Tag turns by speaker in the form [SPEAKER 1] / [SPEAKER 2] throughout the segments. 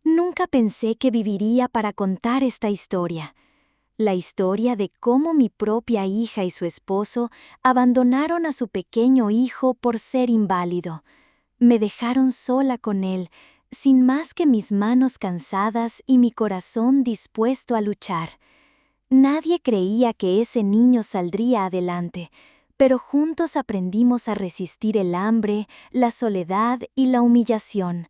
[SPEAKER 1] Nunca pensé que viviría para contar esta historia. La historia de cómo mi propia hija y su esposo abandonaron a su pequeño hijo por ser inválido. Me dejaron sola con él, sin más que mis manos cansadas y mi corazón dispuesto a luchar. Nadie creía que ese niño saldría adelante, pero juntos aprendimos a resistir el hambre, la soledad y la humillación.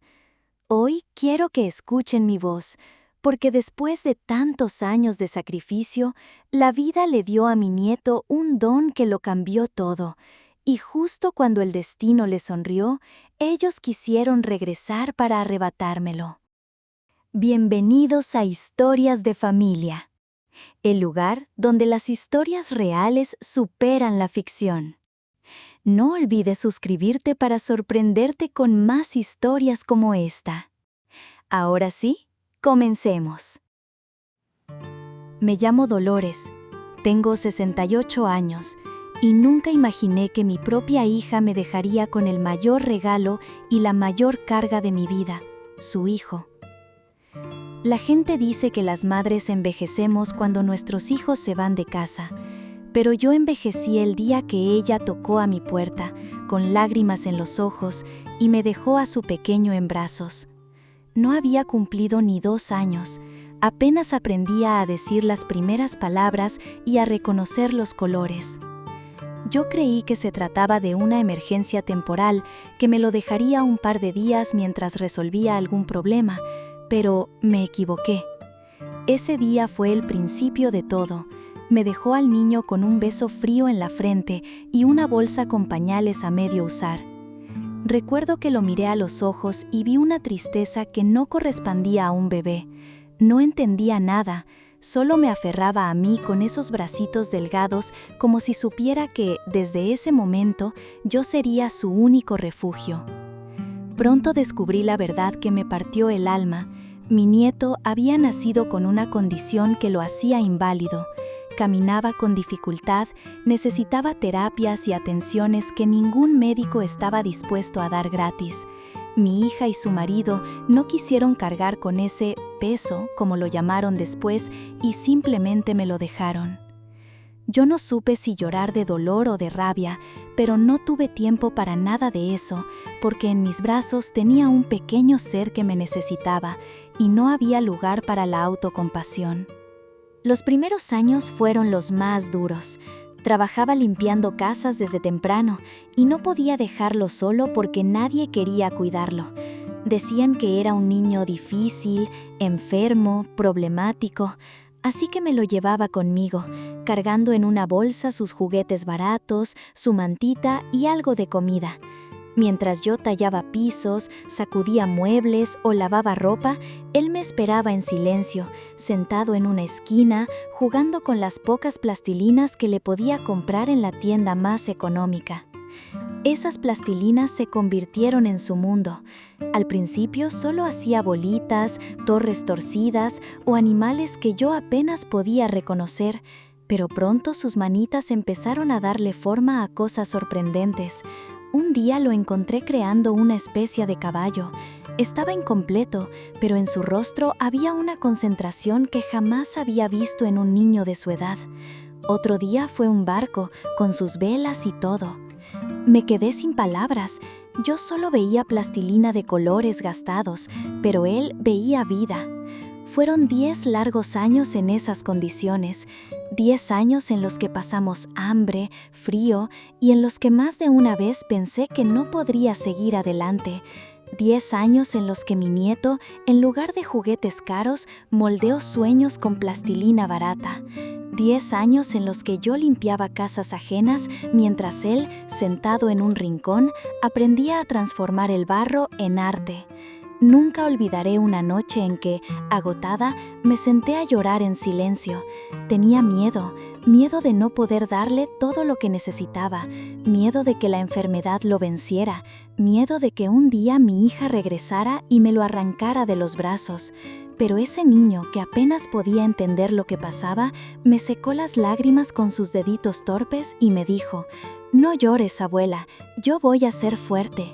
[SPEAKER 1] Hoy quiero que escuchen mi voz, porque después de tantos años de sacrificio, la vida le dio a mi nieto un don que lo cambió todo, y justo cuando el destino le sonrió, ellos quisieron regresar para arrebatármelo. Bienvenidos a Historias de Familia, el lugar donde las historias reales superan la ficción. No olvides suscribirte para sorprenderte con más historias como esta. Ahora sí, comencemos. Me llamo Dolores, tengo 68 años y nunca imaginé que mi propia hija me dejaría con el mayor regalo y la mayor carga de mi vida, su hijo. La gente dice que las madres envejecemos cuando nuestros hijos se van de casa, pero yo envejecí el día que ella tocó a mi puerta, con lágrimas en los ojos, y me dejó a su pequeño en brazos. No había cumplido ni 2 años, apenas aprendía a decir las primeras palabras y a reconocer los colores. Yo creí que se trataba de una emergencia temporal, que me lo dejaría un par de días mientras resolvía algún problema, pero me equivoqué. Ese día fue el principio de todo. Me dejó al niño con un beso frío en la frente y una bolsa con pañales a medio usar. Recuerdo que lo miré a los ojos y vi una tristeza que no correspondía a un bebé. No entendía nada, solo me aferraba a mí con esos bracitos delgados como si supiera que, desde ese momento, yo sería su único refugio. Pronto descubrí la verdad que me partió el alma. Mi nieto había nacido con una condición que lo hacía inválido. Caminaba con dificultad, necesitaba terapias y atenciones que ningún médico estaba dispuesto a dar gratis. Mi hija y su marido no quisieron cargar con ese peso, como lo llamaron después, y simplemente me lo dejaron. Yo no supe si llorar de dolor o de rabia, pero no tuve tiempo para nada de eso, porque en mis brazos tenía un pequeño ser que me necesitaba, y no había lugar para la autocompasión. Los primeros años fueron los más duros. Trabajaba limpiando casas desde temprano y no podía dejarlo solo porque nadie quería cuidarlo. Decían que era un niño difícil, enfermo, problemático, así que me lo llevaba conmigo, cargando en una bolsa sus juguetes baratos, su mantita y algo de comida. Mientras yo tallaba pisos, sacudía muebles o lavaba ropa, él me esperaba en silencio, sentado en una esquina, jugando con las pocas plastilinas que le podía comprar en la tienda más económica. Esas plastilinas se convirtieron en su mundo. Al principio solo hacía bolitas, torres torcidas o animales que yo apenas podía reconocer, pero pronto sus manitas empezaron a darle forma a cosas sorprendentes. Un día lo encontré creando una especie de caballo. Estaba incompleto, pero en su rostro había una concentración que jamás había visto en un niño de su edad. Otro día fue un barco, con sus velas y todo. Me quedé sin palabras. Yo solo veía plastilina de colores gastados, pero él veía vida. Fueron 10 largos años en esas condiciones, 10 años en los que pasamos hambre, frío y en los que más de una vez pensé que no podría seguir adelante. 10 años en los que mi nieto, en lugar de juguetes caros, moldeó sueños con plastilina barata. 10 años en los que yo limpiaba casas ajenas mientras él, sentado en un rincón, aprendía a transformar el barro en arte. Nunca olvidaré una noche en que, agotada, me senté a llorar en silencio. Tenía miedo de no poder darle todo lo que necesitaba, miedo de que la enfermedad lo venciera, miedo de que un día mi hija regresara y me lo arrancara de los brazos. Pero ese niño, que apenas podía entender lo que pasaba, me secó las lágrimas con sus deditos torpes y me dijo: «No llores, abuela, yo voy a ser fuerte».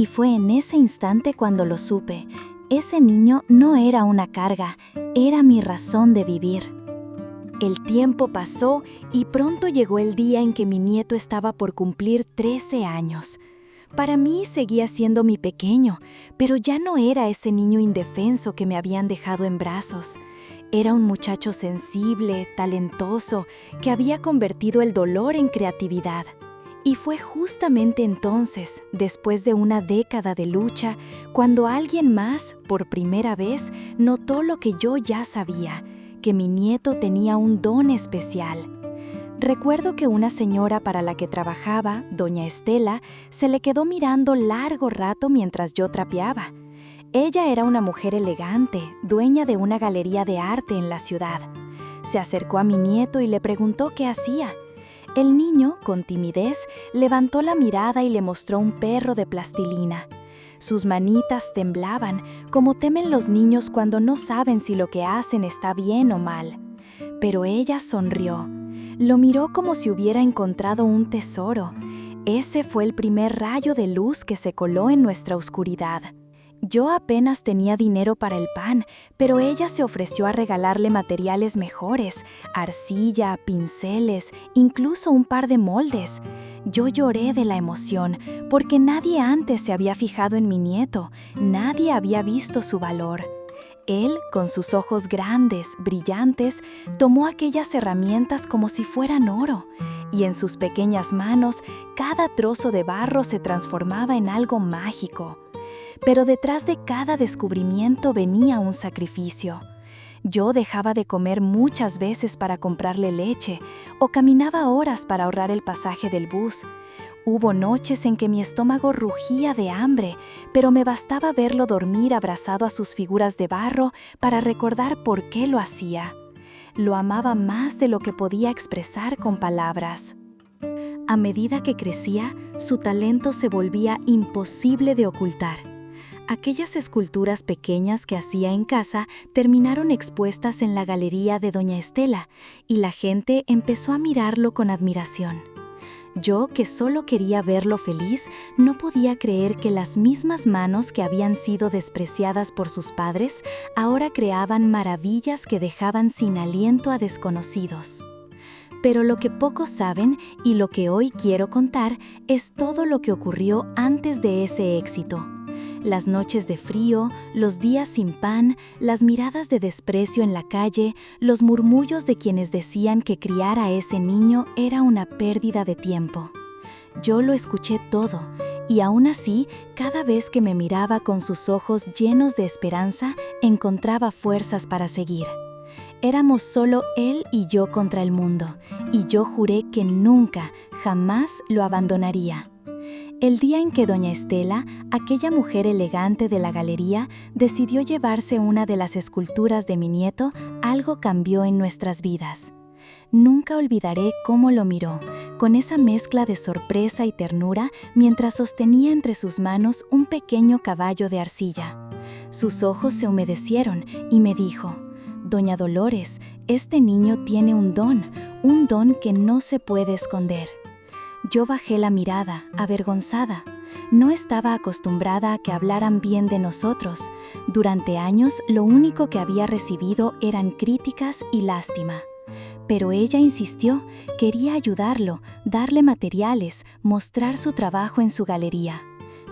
[SPEAKER 1] Y fue en ese instante cuando lo supe. Ese niño no era una carga, era mi razón de vivir. El tiempo pasó y pronto llegó el día en que mi nieto estaba por cumplir 13 años. Para mí seguía siendo mi pequeño, pero ya no era ese niño indefenso que me habían dejado en brazos. Era un muchacho sensible, talentoso, que había convertido el dolor en creatividad. Y fue justamente entonces, después de una década de lucha, cuando alguien más, por primera vez, notó lo que yo ya sabía, que mi nieto tenía un don especial. Recuerdo que una señora para la que trabajaba, doña Estela, se le quedó mirando largo rato mientras yo trapeaba. Ella era una mujer elegante, dueña de una galería de arte en la ciudad. Se acercó a mi nieto y le preguntó qué hacía. El niño, con timidez, levantó la mirada y le mostró un perro de plastilina. Sus manitas temblaban, como temen los niños cuando no saben si lo que hacen está bien o mal. Pero ella sonrió. Lo miró como si hubiera encontrado un tesoro. Ese fue el primer rayo de luz que se coló en nuestra oscuridad. Yo apenas tenía dinero para el pan, pero ella se ofreció a regalarle materiales mejores, arcilla, pinceles, incluso un par de moldes. Yo lloré de la emoción, porque nadie antes se había fijado en mi nieto, nadie había visto su valor. Él, con sus ojos grandes, brillantes, tomó aquellas herramientas como si fueran oro, y en sus pequeñas manos cada trozo de barro se transformaba en algo mágico. Pero detrás de cada descubrimiento venía un sacrificio. Yo dejaba de comer muchas veces para comprarle leche o caminaba horas para ahorrar el pasaje del bus. Hubo noches en que mi estómago rugía de hambre, pero me bastaba verlo dormir abrazado a sus figuras de barro para recordar por qué lo hacía. Lo amaba más de lo que podía expresar con palabras. A medida que crecía, su talento se volvía imposible de ocultar. Aquellas esculturas pequeñas que hacía en casa terminaron expuestas en la galería de doña Estela y la gente empezó a mirarlo con admiración. Yo, que solo quería verlo feliz, no podía creer que las mismas manos que habían sido despreciadas por sus padres ahora creaban maravillas que dejaban sin aliento a desconocidos. Pero lo que pocos saben y lo que hoy quiero contar es todo lo que ocurrió antes de ese éxito. Las noches de frío, los días sin pan, las miradas de desprecio en la calle, los murmullos de quienes decían que criar a ese niño era una pérdida de tiempo. Yo lo escuché todo, y aún así, cada vez que me miraba con sus ojos llenos de esperanza, encontraba fuerzas para seguir. Éramos solo él y yo contra el mundo, y yo juré que nunca, jamás lo abandonaría. El día en que doña Estela, aquella mujer elegante de la galería, decidió llevarse una de las esculturas de mi nieto, algo cambió en nuestras vidas. Nunca olvidaré cómo lo miró, con esa mezcla de sorpresa y ternura, mientras sostenía entre sus manos un pequeño caballo de arcilla. Sus ojos se humedecieron y me dijo: «Doña Dolores, este niño tiene un don que no se puede esconder». Yo bajé la mirada, avergonzada. No estaba acostumbrada a que hablaran bien de nosotros. Durante años, lo único que había recibido eran críticas y lástima. Pero ella insistió, quería ayudarlo, darle materiales, mostrar su trabajo en su galería.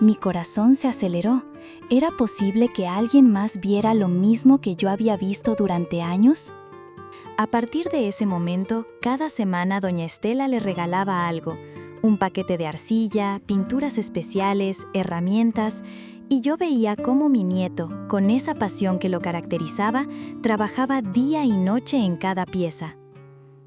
[SPEAKER 1] Mi corazón se aceleró. ¿Era posible que alguien más viera lo mismo que yo había visto durante años? A partir de ese momento, cada semana doña Estela le regalaba algo: un paquete de arcilla, pinturas especiales, herramientas, y yo veía cómo mi nieto, con esa pasión que lo caracterizaba, trabajaba día y noche en cada pieza.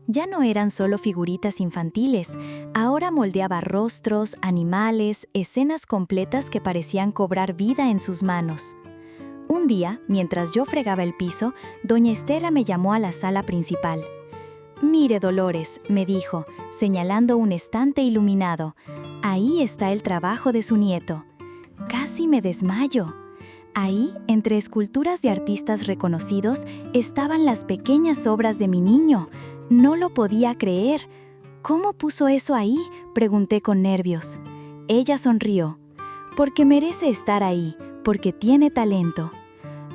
[SPEAKER 1] Ya no eran solo figuritas infantiles, ahora moldeaba rostros, animales, escenas completas que parecían cobrar vida en sus manos. Un día, mientras yo fregaba el piso, doña Estela me llamó a la sala principal. «Mire, Dolores», me dijo, señalando un estante iluminado, «ahí está el trabajo de su nieto». Casi me desmayo. Ahí, entre esculturas de artistas reconocidos, estaban las pequeñas obras de mi niño. No lo podía creer. «¿Cómo puso eso ahí?», pregunté con nervios. Ella sonrió. «Porque merece estar ahí, porque tiene talento».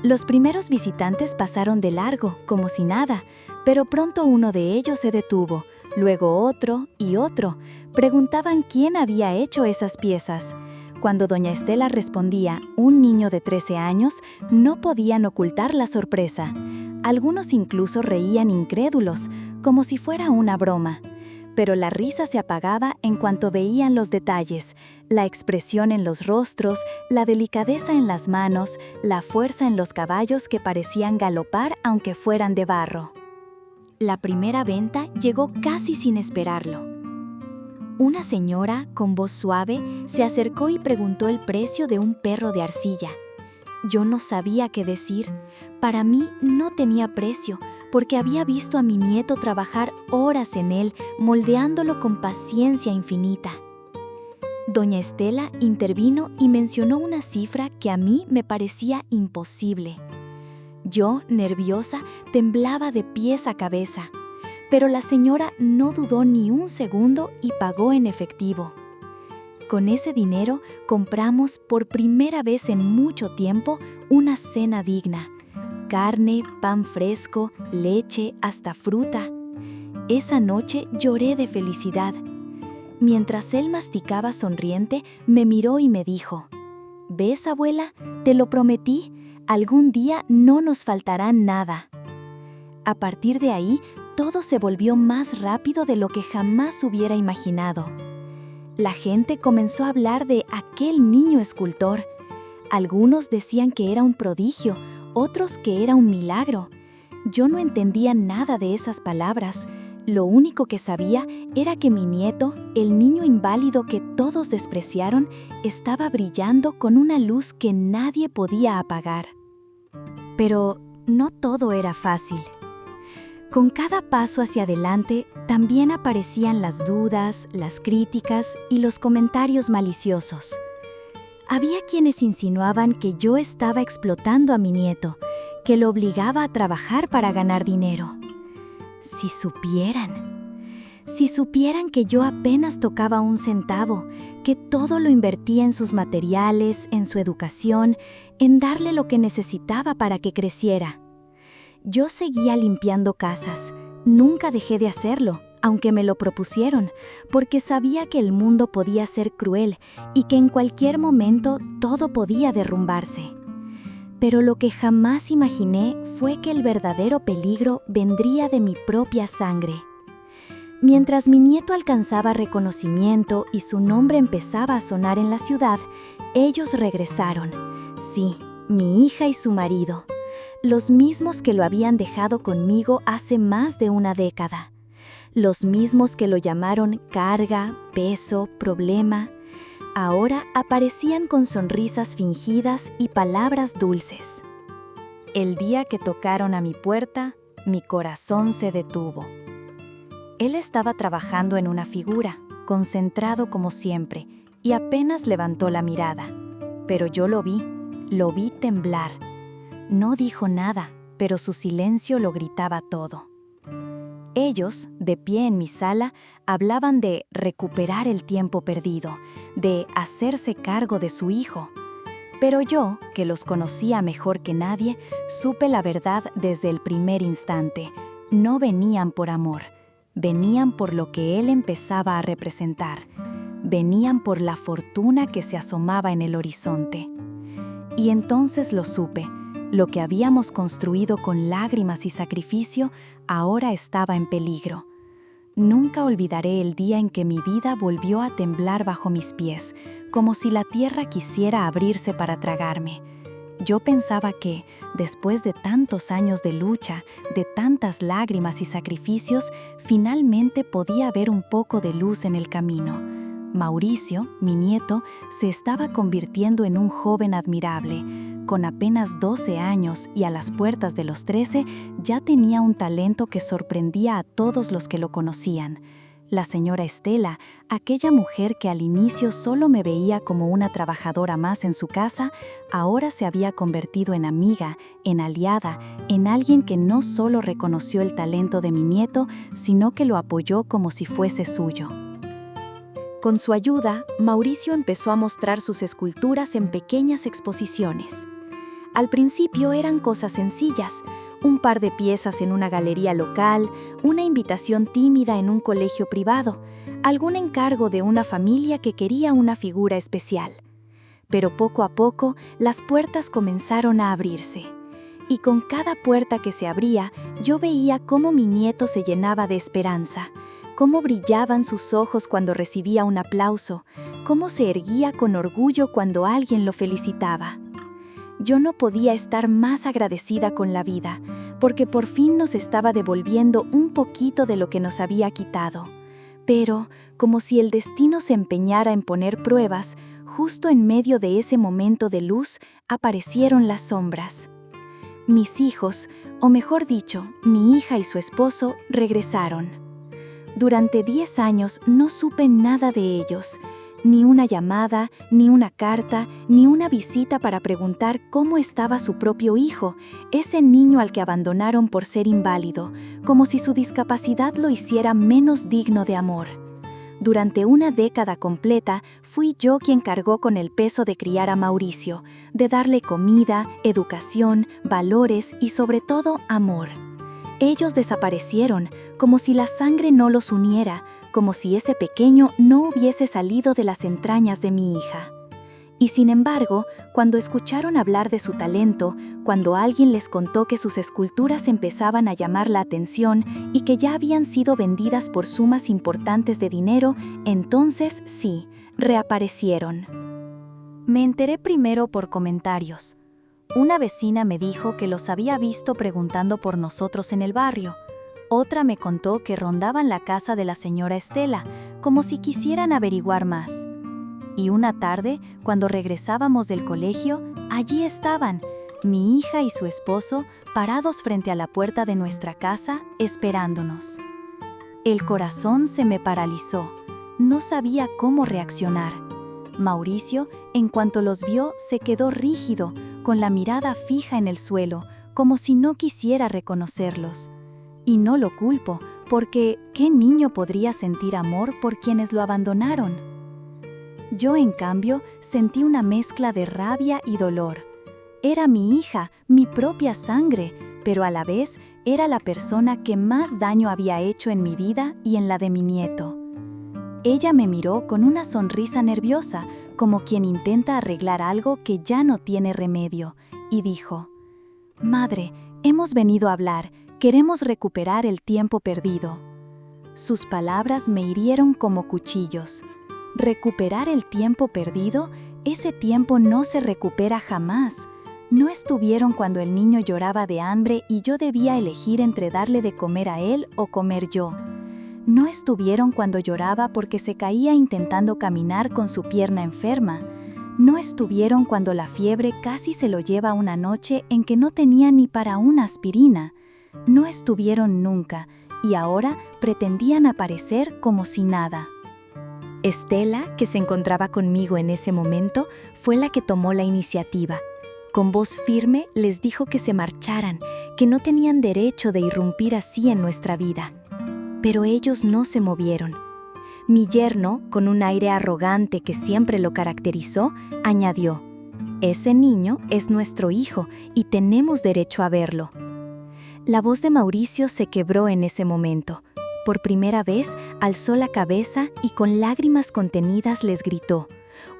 [SPEAKER 1] Los primeros visitantes pasaron de largo, como si nada, pero pronto uno de ellos se detuvo, luego otro y otro. Preguntaban quién había hecho esas piezas. Cuando doña Estela respondía, un niño de 13 años, no podían ocultar la sorpresa. Algunos incluso reían incrédulos, como si fuera una broma. Pero la risa se apagaba en cuanto veían los detalles, la expresión en los rostros, la delicadeza en las manos, la fuerza en los caballos que parecían galopar aunque fueran de barro. La primera venta llegó casi sin esperarlo. Una señora, con voz suave, se acercó y preguntó el precio de un perro de arcilla. Yo no sabía qué decir. Para mí no tenía precio, porque había visto a mi nieto trabajar horas en él, moldeándolo con paciencia infinita. Doña Estela intervino y mencionó una cifra que a mí me parecía imposible. Yo, nerviosa, temblaba de pies a cabeza, pero la señora no dudó ni un segundo y pagó en efectivo. Con ese dinero compramos por primera vez en mucho tiempo una cena digna. Carne, pan fresco, leche, hasta fruta. Esa noche lloré de felicidad. Mientras él masticaba sonriente, me miró y me dijo: «¿Ves, abuela? Te lo prometí. Algún día no nos faltará nada». A partir de ahí, todo se volvió más rápido de lo que jamás hubiera imaginado. La gente comenzó a hablar de aquel niño escultor. Algunos decían que era un prodigio, otros que era un milagro. Yo no entendía nada de esas palabras. Lo único que sabía era que mi nieto, el niño inválido que todos despreciaron, estaba brillando con una luz que nadie podía apagar. Pero no todo era fácil. Con cada paso hacia adelante, también aparecían las dudas, las críticas y los comentarios maliciosos. Había quienes insinuaban que yo estaba explotando a mi nieto, que lo obligaba a trabajar para ganar dinero. Si supieran que yo apenas tocaba un centavo, que todo lo invertía en sus materiales, en su educación, en darle lo que necesitaba para que creciera. Yo seguía limpiando casas, nunca dejé de hacerlo, aunque me lo propusieron, porque sabía que el mundo podía ser cruel y que en cualquier momento todo podía derrumbarse. Pero lo que jamás imaginé fue que el verdadero peligro vendría de mi propia sangre. Mientras mi nieto alcanzaba reconocimiento y su nombre empezaba a sonar en la ciudad, ellos regresaron. Sí, mi hija y su marido. Los mismos que lo habían dejado conmigo hace más de una década. Los mismos que lo llamaron carga, peso, problema. Ahora aparecían con sonrisas fingidas y palabras dulces. El día que tocaron a mi puerta, mi corazón se detuvo. Él estaba trabajando en una figura, concentrado como siempre, y apenas levantó la mirada. Pero yo lo vi temblar. No dijo nada, pero su silencio lo gritaba todo. Ellos, de pie en mi sala, hablaban de recuperar el tiempo perdido, de hacerse cargo de su hijo. Pero yo, que los conocía mejor que nadie, supe la verdad desde el primer instante. No venían por amor, venían por lo que él empezaba a representar. Venían por la fortuna que se asomaba en el horizonte. Y entonces lo supe. Lo que habíamos construido con lágrimas y sacrificio ahora estaba en peligro. Nunca olvidaré el día en que mi vida volvió a temblar bajo mis pies, como si la tierra quisiera abrirse para tragarme. Yo pensaba que, después de tantos años de lucha, de tantas lágrimas y sacrificios, finalmente podía haber un poco de luz en el camino. Mauricio, mi nieto, se estaba convirtiendo en un joven admirable. Con apenas 12 años y a las puertas de los 13, ya tenía un talento que sorprendía a todos los que lo conocían. La señora Estela, aquella mujer que al inicio solo me veía como una trabajadora más en su casa, ahora se había convertido en amiga, en aliada, en alguien que no solo reconoció el talento de mi nieto, sino que lo apoyó como si fuese suyo. Con su ayuda, Mauricio empezó a mostrar sus esculturas en pequeñas exposiciones. Al principio eran cosas sencillas, un par de piezas en una galería local, una invitación tímida en un colegio privado, algún encargo de una familia que quería una figura especial. Pero poco a poco las puertas comenzaron a abrirse. Y con cada puerta que se abría, yo veía cómo mi nieto se llenaba de esperanza, cómo brillaban sus ojos cuando recibía un aplauso, cómo se erguía con orgullo cuando alguien lo felicitaba. Yo no podía estar más agradecida con la vida, porque por fin nos estaba devolviendo un poquito de lo que nos había quitado. Pero, como si el destino se empeñara en poner pruebas, justo en medio de ese momento de luz aparecieron las sombras. Mis hijos, o mejor dicho, mi hija y su esposo, regresaron. Durante 10 años no supe nada de ellos, ni una llamada, ni una carta, ni una visita para preguntar cómo estaba su propio hijo, ese niño al que abandonaron por ser inválido, como si su discapacidad lo hiciera menos digno de amor. Durante una década completa fui yo quien cargó con el peso de criar a Mauricio, de darle comida, educación, valores y sobre todo amor. Ellos desaparecieron, como si la sangre no los uniera, como si ese pequeño no hubiese salido de las entrañas de mi hija. Y sin embargo, cuando escucharon hablar de su talento, cuando alguien les contó que sus esculturas empezaban a llamar la atención y que ya habían sido vendidas por sumas importantes de dinero, entonces sí, reaparecieron. Me enteré primero por comentarios. Una vecina me dijo que los había visto preguntando por nosotros en el barrio. Otra me contó que rondaban la casa de la señora Estela, como si quisieran averiguar más. Y una tarde, cuando regresábamos del colegio, allí estaban, mi hija y su esposo, parados frente a la puerta de nuestra casa, esperándonos. El corazón se me paralizó. No sabía cómo reaccionar. Mauricio, en cuanto los vio, se quedó rígido, con la mirada fija en el suelo, como si no quisiera reconocerlos. Y no lo culpo, porque ¿qué niño podría sentir amor por quienes lo abandonaron? Yo, en cambio, sentí una mezcla de rabia y dolor. Era mi hija, mi propia sangre, pero a la vez era la persona que más daño había hecho en mi vida y en la de mi nieto. Ella me miró con una sonrisa nerviosa, como quien intenta arreglar algo que ya no tiene remedio, y dijo: «Madre, hemos venido a hablar, queremos recuperar el tiempo perdido». Sus palabras me hirieron como cuchillos. ¿Recuperar el tiempo perdido? Ese tiempo no se recupera jamás. No estuvieron cuando el niño lloraba de hambre y yo debía elegir entre darle de comer a él o comer yo. No estuvieron cuando lloraba porque se caía intentando caminar con su pierna enferma. No estuvieron cuando la fiebre casi se lo lleva una noche en que no tenía ni para una aspirina. No estuvieron nunca, y ahora pretendían aparecer como si nada. Estela, que se encontraba conmigo en ese momento, fue la que tomó la iniciativa. Con voz firme les dijo que se marcharan, que no tenían derecho de irrumpir así en nuestra vida. Pero ellos no se movieron. Mi yerno, con un aire arrogante que siempre lo caracterizó, añadió: «Ese niño es nuestro hijo y tenemos derecho a verlo». La voz de Mauricio se quebró en ese momento. Por primera vez, alzó la cabeza y con lágrimas contenidas les gritó: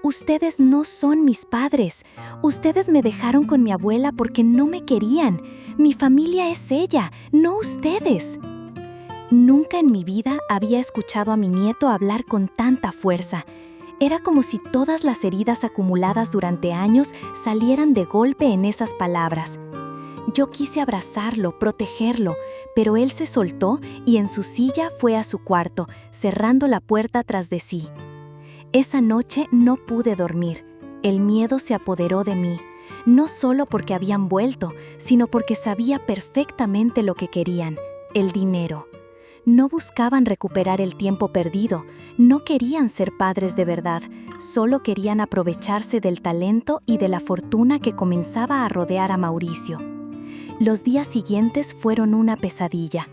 [SPEAKER 1] «Ustedes no son mis padres. Ustedes me dejaron con mi abuela porque no me querían. Mi familia es ella, no ustedes». Nunca en mi vida había escuchado a mi nieto hablar con tanta fuerza. Era como si todas las heridas acumuladas durante años salieran de golpe en esas palabras. Yo quise abrazarlo, protegerlo, pero él se soltó y en su silla fue a su cuarto, cerrando la puerta tras de sí. Esa noche no pude dormir. El miedo se apoderó de mí, no solo porque habían vuelto, sino porque sabía perfectamente lo que querían: el dinero. No buscaban recuperar el tiempo perdido, no querían ser padres de verdad, solo querían aprovecharse del talento y de la fortuna que comenzaba a rodear a Mauricio. Los días siguientes fueron una pesadilla.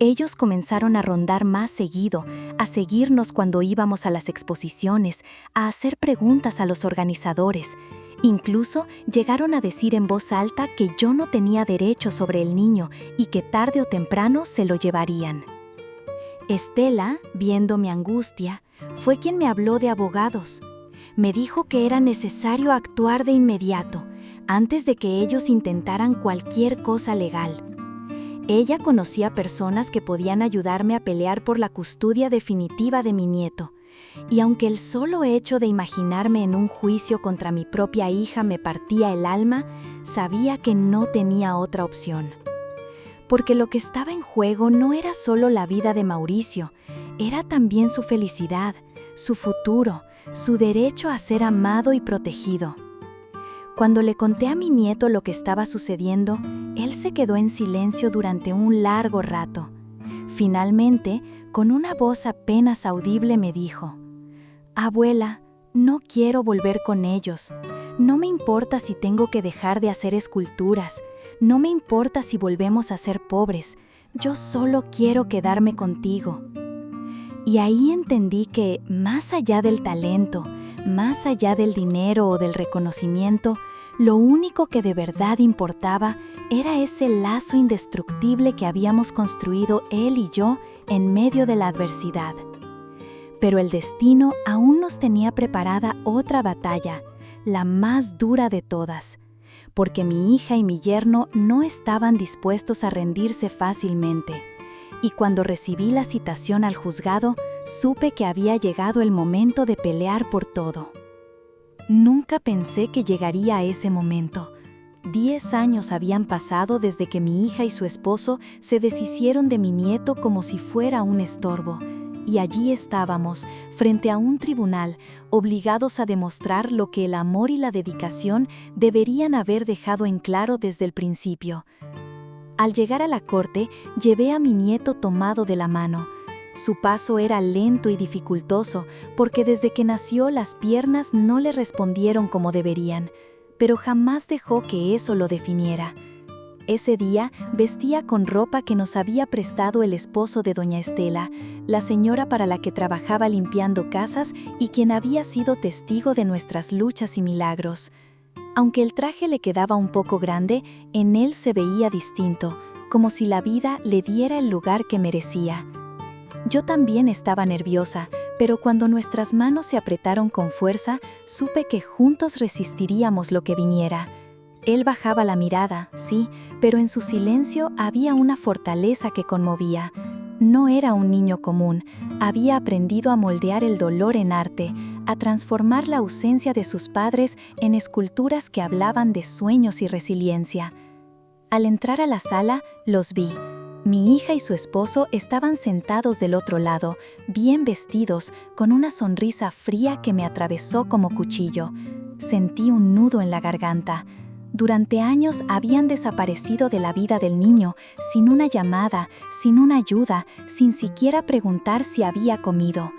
[SPEAKER 1] Ellos comenzaron a rondar más seguido, a seguirnos cuando íbamos a las exposiciones, a hacer preguntas a los organizadores. Incluso llegaron a decir en voz alta que yo no tenía derecho sobre el niño y que tarde o temprano se lo llevarían. Estela, viendo mi angustia, fue quien me habló de abogados. Me dijo que era necesario actuar de inmediato, antes de que ellos intentaran cualquier cosa legal. Ella conocía personas que podían ayudarme a pelear por la custodia definitiva de mi nieto, y aunque el solo hecho de imaginarme en un juicio contra mi propia hija me partía el alma, sabía que no tenía otra opción. Porque lo que estaba en juego no era solo la vida de Mauricio, era también su felicidad, su futuro, su derecho a ser amado y protegido. Cuando le conté a mi nieto lo que estaba sucediendo, él se quedó en silencio durante un largo rato. Finalmente, con una voz apenas audible me dijo: «Abuela, no quiero volver con ellos. No me importa si tengo que dejar de hacer esculturas. No me importa si volvemos a ser pobres. Yo solo quiero quedarme contigo». Y ahí entendí que, más allá del talento, más allá del dinero o del reconocimiento, lo único que de verdad importaba era ese lazo indestructible que habíamos construido él y yo en medio de la adversidad. Pero el destino aún nos tenía preparada otra batalla, la más dura de todas, porque mi hija y mi yerno no estaban dispuestos a rendirse fácilmente. Y cuando recibí la citación al juzgado, supe que había llegado el momento de pelear por todo. Nunca pensé que llegaría a ese momento. 10 años habían pasado desde que mi hija y su esposo se deshicieron de mi nieto como si fuera un estorbo. Y allí estábamos, frente a un tribunal, obligados a demostrar lo que el amor y la dedicación deberían haber dejado en claro desde el principio. Al llegar a la corte, llevé a mi nieto tomado de la mano. Su paso era lento y dificultoso, porque desde que nació las piernas no le respondieron como deberían, pero jamás dejó que eso lo definiera. Ese día vestía con ropa que nos había prestado el esposo de doña Estela, la señora para la que trabajaba limpiando casas y quien había sido testigo de nuestras luchas y milagros. Aunque el traje le quedaba un poco grande, en él se veía distinto, como si la vida le diera el lugar que merecía. Yo también estaba nerviosa, pero cuando nuestras manos se apretaron con fuerza, supe que juntos resistiríamos lo que viniera. Él bajaba la mirada, sí, pero en su silencio había una fortaleza que conmovía. No era un niño común, había aprendido a moldear el dolor en arte, a transformar la ausencia de sus padres en esculturas que hablaban de sueños y resiliencia. Al entrar a la sala, los vi. Mi hija y su esposo estaban sentados del otro lado, bien vestidos, con una sonrisa fría que me atravesó como cuchillo. Sentí un nudo en la garganta. Durante años habían desaparecido de la vida del niño, sin una llamada, sin una ayuda, sin siquiera preguntar si había comido.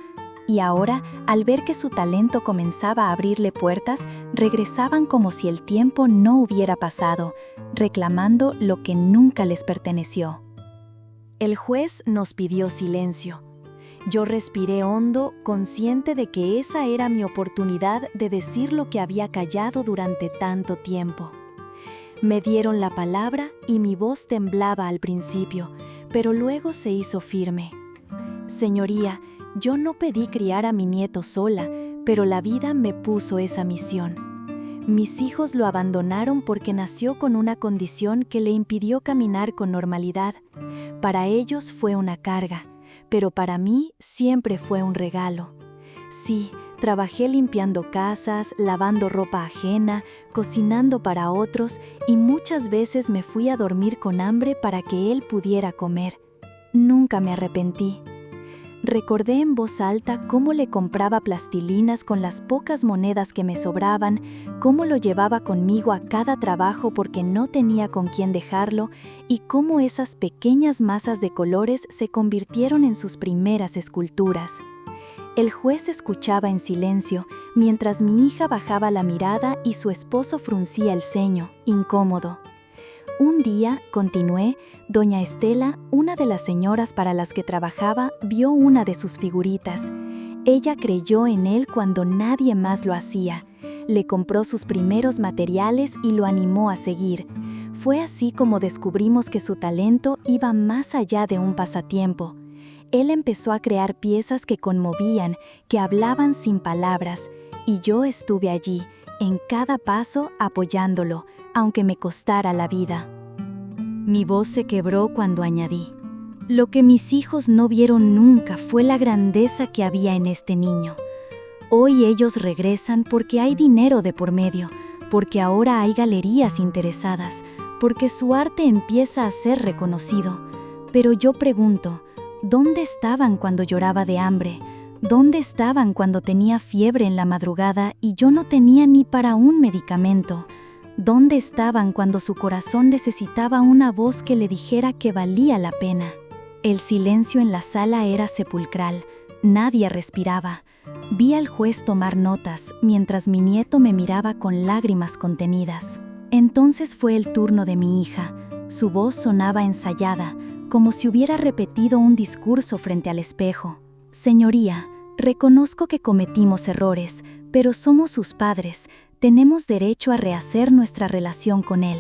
[SPEAKER 1] Y ahora, al ver que su talento comenzaba a abrirle puertas, regresaban como si el tiempo no hubiera pasado, reclamando lo que nunca les perteneció. El juez nos pidió silencio. Yo respiré hondo, consciente de que esa era mi oportunidad de decir lo que había callado durante tanto tiempo. Me dieron la palabra y mi voz temblaba al principio, pero luego se hizo firme. Señoría, yo no pedí criar a mi nieto sola, pero la vida me puso esa misión. Mis hijos lo abandonaron porque nació con una condición que le impidió caminar con normalidad. Para ellos fue una carga, pero para mí siempre fue un regalo. Sí, trabajé limpiando casas, lavando ropa ajena, cocinando para otros y muchas veces me fui a dormir con hambre para que él pudiera comer. Nunca me arrepentí. Recordé en voz alta cómo le compraba plastilinas con las pocas monedas que me sobraban, cómo lo llevaba conmigo a cada trabajo porque no tenía con quién dejarlo y cómo esas pequeñas masas de colores se convirtieron en sus primeras esculturas. El juez escuchaba en silencio, mientras mi hija bajaba la mirada y su esposo fruncía el ceño, incómodo. Un día, continué, doña Estela, una de las señoras para las que trabajaba, vio una de sus figuritas. Ella creyó en él cuando nadie más lo hacía. le compró sus primeros materiales y lo animó a seguir. Fue así como descubrimos que su talento iba más allá de un pasatiempo. Él empezó a crear piezas que conmovían, que hablaban sin palabras, y yo estuve allí, en cada paso apoyándolo, aunque me costara la vida. Mi voz se quebró cuando añadí: lo que mis hijos no vieron nunca fue la grandeza que había en este niño. Hoy ellos regresan porque hay dinero de por medio, porque ahora hay galerías interesadas, porque su arte empieza a ser reconocido. Pero yo pregunto, ¿dónde estaban cuando lloraba de hambre? ¿Dónde estaban cuando tenía fiebre en la madrugada y yo no tenía ni para un medicamento? ¿Dónde estaban cuando su corazón necesitaba una voz que le dijera que valía la pena? El silencio en la sala era sepulcral. Nadie respiraba. Vi al juez tomar notas mientras mi nieto me miraba con lágrimas contenidas. Entonces fue el turno de mi hija. Su voz sonaba ensayada, como si hubiera repetido un discurso frente al espejo. Señoría, reconozco que cometimos errores, pero somos sus padres. Tenemos derecho a rehacer nuestra relación con él.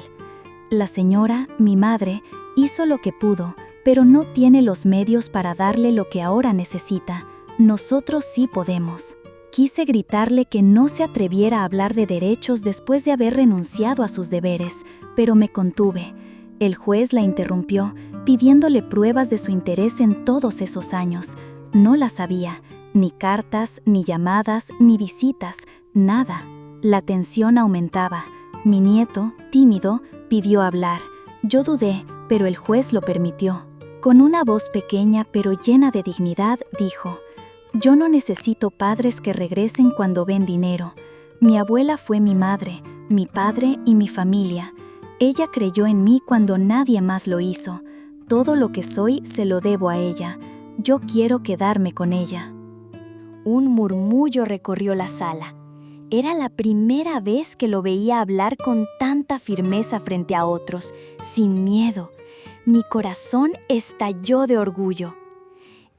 [SPEAKER 1] La señora, mi madre, hizo lo que pudo, pero no tiene los medios para darle lo que ahora necesita. Nosotros sí podemos. Quise gritarle que no se atreviera a hablar de derechos después de haber renunciado a sus deberes, pero me contuve. El juez la interrumpió, pidiéndole pruebas de su interés en todos esos años. No las había, ni cartas, ni llamadas, ni visitas, nada. La tensión aumentaba. Mi nieto, tímido, pidió hablar. Yo dudé, pero el juez lo permitió. Con una voz pequeña pero llena de dignidad, dijo: yo no necesito padres que regresen cuando ven dinero. Mi abuela fue mi madre, mi padre y mi familia. Ella creyó en mí cuando nadie más lo hizo. Todo lo que soy se lo debo a ella. Yo quiero quedarme con ella. Un murmullo recorrió la sala. Era la primera vez que lo veía hablar con tanta firmeza frente a otros, sin miedo. Mi corazón estalló de orgullo.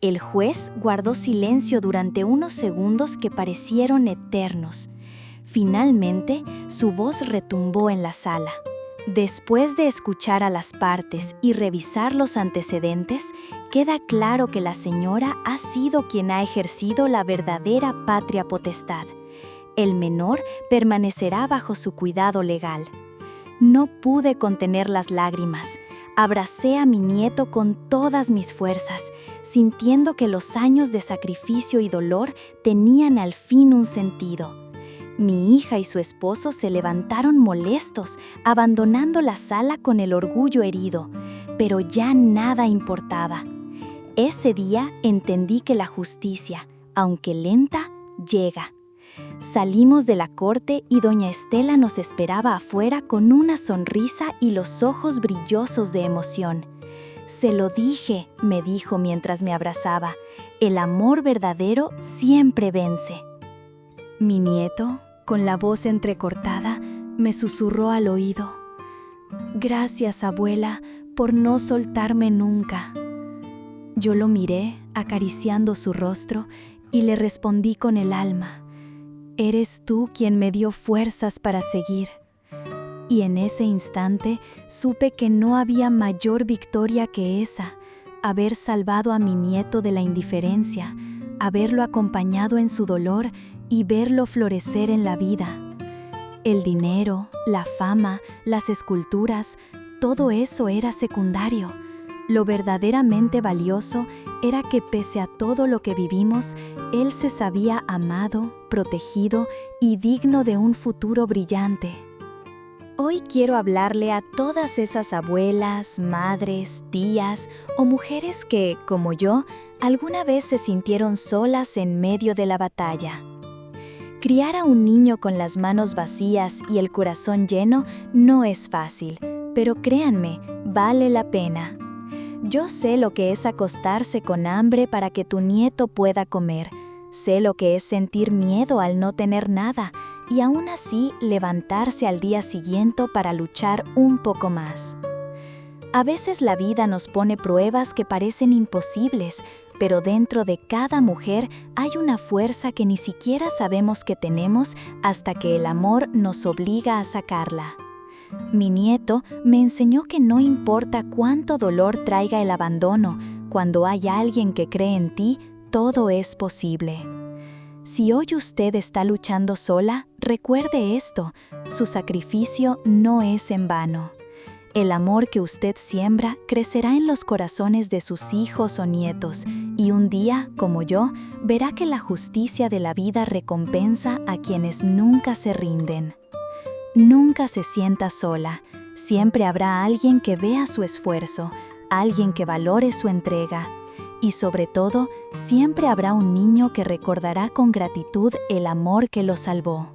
[SPEAKER 1] El juez guardó silencio durante unos segundos que parecieron eternos. Finalmente, su voz retumbó en la sala. Después de escuchar a las partes y revisar los antecedentes, queda claro que la señora ha sido quien ha ejercido la verdadera patria potestad. El menor permanecerá bajo su cuidado legal. No pude contener las lágrimas. Abracé a mi nieto con todas mis fuerzas, sintiendo que los años de sacrificio y dolor tenían al fin un sentido. Mi hija y su esposo se levantaron molestos, abandonando la sala con el orgullo herido, pero ya nada importaba. Ese día entendí que la justicia, aunque lenta, llega. Salimos de la corte y doña Estela nos esperaba afuera con una sonrisa y los ojos brillosos de emoción. «Se lo dije», me dijo mientras me abrazaba, «el amor verdadero siempre vence». Mi nieto, con la voz entrecortada, me susurró al oído: «Gracias, abuela, por no soltarme nunca». Yo lo miré, acariciando su rostro, y le respondí con el alma: «Eres tú quien me dio fuerzas para seguir». Y en ese instante supe que no había mayor victoria que esa: haber salvado a mi nieto de la indiferencia, haberlo acompañado en su dolor y verlo florecer en la vida. El dinero, la fama, las esculturas, todo eso era secundario. Lo verdaderamente valioso era que pese a todo lo que vivimos, él se sabía amado, protegido y digno de un futuro brillante. Hoy quiero hablarle a todas esas abuelas, madres, tías o mujeres que, como yo, alguna vez se sintieron solas en medio de la batalla. Criar a un niño con las manos vacías y el corazón lleno no es fácil, pero créanme, vale la pena. Yo sé lo que es acostarse con hambre para que tu nieto pueda comer. Sé lo que es sentir miedo al no tener nada y aún así levantarse al día siguiente para luchar un poco más. A veces la vida nos pone pruebas que parecen imposibles, pero dentro de cada mujer hay una fuerza que ni siquiera sabemos que tenemos hasta que el amor nos obliga a sacarla. Mi nieto me enseñó que no importa cuánto dolor traiga el abandono, cuando hay alguien que cree en ti, todo es posible. Si hoy usted está luchando sola, recuerde esto: su sacrificio no es en vano. El amor que usted siembra crecerá en los corazones de sus hijos o nietos, y un día, como yo, verá que la justicia de la vida recompensa a quienes nunca se rinden. Nunca se sienta sola, siempre habrá alguien que vea su esfuerzo, alguien que valore su entrega, y sobre todo, siempre habrá un niño que recordará con gratitud el amor que lo salvó.